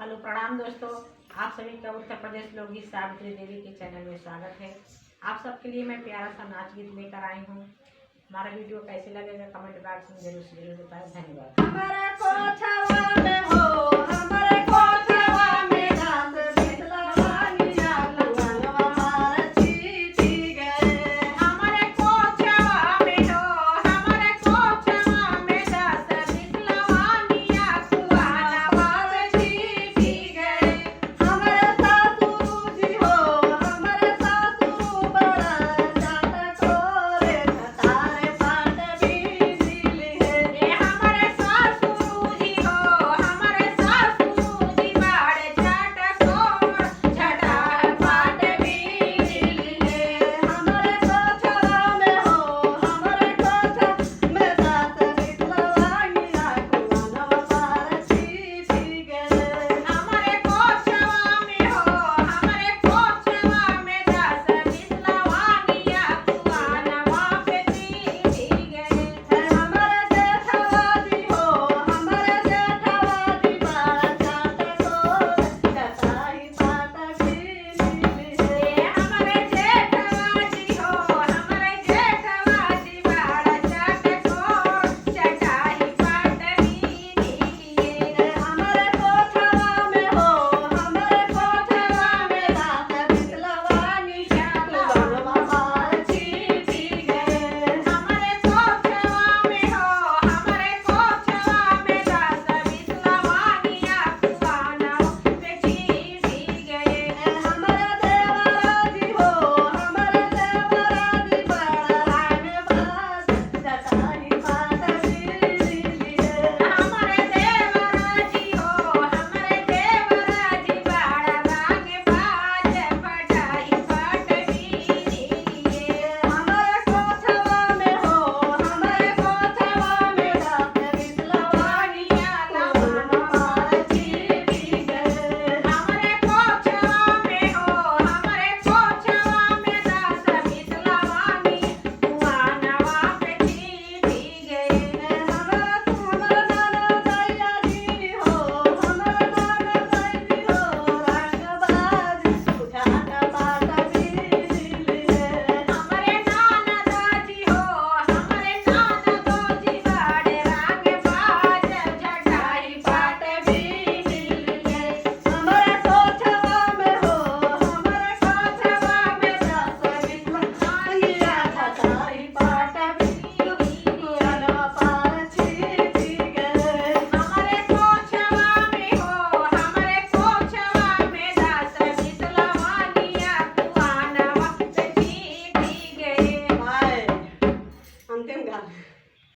Hello प्रणाम दोस्तों, आप सभी का उत्तर प्रदेश लोकगीत सावित्री देवी के चैनल में स्वागत है। आप सबके लिए मैं प्यारा सा नाच गीत लेकर आई हूँ। हमारा वीडियो कैसे लगेगा कमेंट बॉक्स में जरूर से जरूर बताएं। धन्यवाद।